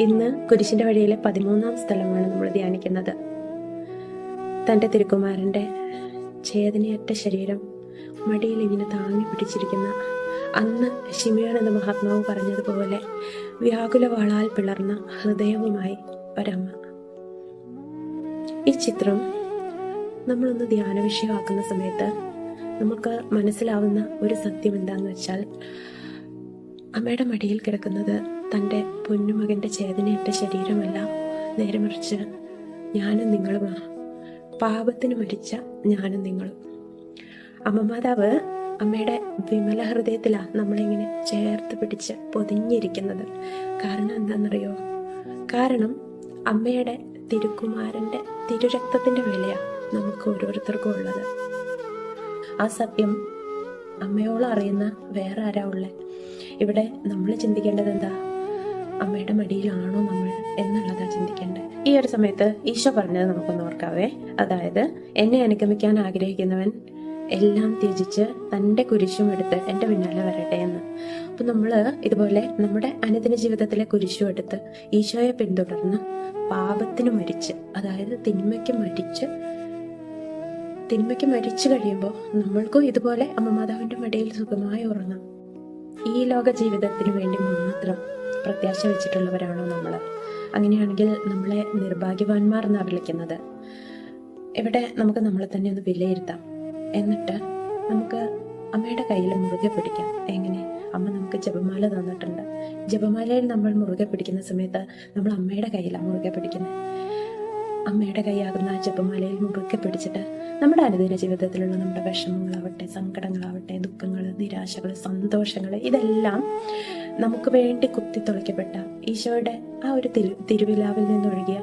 ഇന്ന് കുരിശിൻ്റെ വഴിയിലെ 13-ാം സ്ഥലമാണ് നമ്മൾ ധ്യാനിക്കുന്നത്. തൻ്റെ തിരുക്കുമാരൻ്റെ ഛേദനയറ്റ ശരീരം മടിയിൽ ഇങ്ങനെ താങ്ങി പിടിച്ചിരിക്കുന്ന, അന്ന് ശിമയോൻ എന്ന മഹാത്മാവ് പറഞ്ഞതുപോലെ വ്യാകുല വാളാൽ പിളർന്ന ഹൃദയവുമായി ഒരമ്മ. ഈ ചിത്രം നമ്മളൊന്ന് ധ്യാന വിഷയമാക്കുന്ന സമയത്ത് നമുക്ക് മനസ്സിലാവുന്ന ഒരു സത്യം എന്താണെന്ന് വെച്ചാൽ, അമ്മയുടെ മടിയിൽ കിടക്കുന്നത് തൻ്റെ പൊന്നുമകൻ്റെ ചേതനയറ്റ ശരീരമല്ല, നേരെ മറിച്ച് ഞാനും നിങ്ങളുമാ, പാപത്തിന് മരിച്ച ഞാനും നിങ്ങളും. അമ്മമാതാവ് അമ്മയുടെ വിമല ഹൃദയത്തിലാണ് നമ്മളിങ്ങനെ ചേർത്ത് പിടിച്ച് പൊതിഞ്ഞിരിക്കുന്നത്. കാരണം എന്താണെന്നറിയോ? കാരണം അമ്മയുടെ തിരുക്കുമാരൻ്റെ തിരുരക്തത്തിൻ്റെ വിലയാണ് നമുക്ക് ഓരോരുത്തർക്കും ഉള്ളത്. ആ സത്യം അമ്മയോളം അറിയുന്ന വേറെ ആരാ ഉള്ളേ? ഇവിടെ നമ്മൾ ചിന്തിക്കേണ്ടത് എന്താ? അമ്മയുടെ മടിയിലാണോ നമ്മൾ എന്നുള്ളതാ ചിന്തിക്കേണ്ടത്. ഈ ഒരു സമയത്ത് ഈശോ പറഞ്ഞത് നമുക്കൊന്ന് ഓർക്കാവേ. അതായത്, എന്നെ അനുഗമിക്കാൻ ആഗ്രഹിക്കുന്നവൻ എല്ലാം ത്യജിച്ച് തൻ്റെ കുരിശും എടുത്ത് എൻ്റെ പിന്നാലെ വരട്ടെ എന്ന്. അപ്പം നമ്മൾ ഇതുപോലെ നമ്മുടെ അനുദിന ജീവിതത്തിലെ കുരിശും എടുത്ത് ഈശോയെ പിന്തുടർന്ന് പാപത്തിന് മരിച്ച്, അതായത് തിന്മയ്ക്ക് മരിച്ചു കഴിയുമ്പോൾ നമ്മൾക്കും ഇതുപോലെ അമ്മമാതാവിൻ്റെ മടിയിൽ സുഖമായി ഉറങ്ങാം. ഈ ലോക ജീവിതത്തിന് വേണ്ടി മാത്രം പ്രത്യാശ വെച്ചിട്ടുള്ളവരാണോ നമ്മൾ? അങ്ങനെയാണെങ്കിൽ നമ്മളെ നിർഭാഗ്യവാന്മാർ എന്നാണ് വിളിക്കുന്നത്. ഇവിടെ നമുക്ക് നമ്മളെ തന്നെ ഒന്ന് വിലയിരുത്താം. എന്നിട്ട് നമുക്ക് അമ്മയുടെ കയ്യിൽ മുറുകെ പിടിക്കാം. എങ്ങനെ? അമ്മ നമുക്ക് ജപമാല തന്നിട്ടുണ്ട്. ജപമാലയിൽ നമ്മൾ മുറുകെ പിടിക്കുന്ന സമയത്ത് നമ്മൾ അമ്മയുടെ കയ്യിലാണ് മുറുകെ പിടിക്കുന്നത്. അമ്മയുടെ കൈയാകുന്ന ജപമാലയിൽ മുറുകെ പിടിച്ചിട്ട് നമ്മുടെ അനുദിന ജീവിതത്തിലുള്ള നമ്മുടെ വിഷമങ്ങളാവട്ടെ, സങ്കടങ്ങളാവട്ടെ, ദുഃഖങ്ങൾ, നിരാശകൾ, സന്തോഷങ്ങൾ, ഇതെല്ലാം നമുക്ക് വേണ്ടി കുത്തിത്തുളയ്ക്കപ്പെട്ട ഈശോയുടെ ആ ഒരു തിരുവിലാവിൽ നിന്നൊഴുകിയ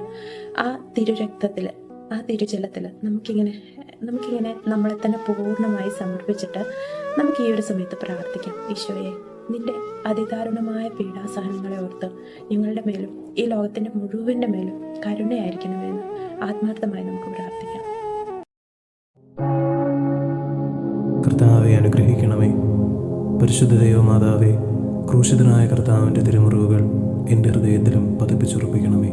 ആ തിരുരക്തത്തിൽ, ആ തിരുജലത്തിൽ നമുക്കിങ്ങനെ നമ്മളെ തന്നെ പൂർണ്ണമായി സമർപ്പിച്ചിട്ട് നമുക്ക് ഈ ഒരു സമയത്ത് പ്രാർത്ഥിക്കാം. ഈശോയെ, നിന്റെ അതിദാരുണമായ പീഡാസഹനങ്ങളെ ഓർത്ത് ഞങ്ങളുടെ മേലും ഈ ലോകത്തിൻ്റെ മുഴുവൻ്റെ മേലും കരുണയായിരിക്കണമെന്ന് ആത്മാർത്ഥമായി നമുക്ക് പ്രാർത്ഥിക്കാം. കർത്താവെ അനുഗ്രഹിക്കണമേ. പരിശുദ്ധ ദൈവമാതാവേ, ക്രൂശിതനായ കർത്താവിൻ്റെ തിരുമുറിവുകൾ എൻ്റെ ഹൃദയത്തിലും പതിപ്പിച്ചുറപ്പിക്കണമേ.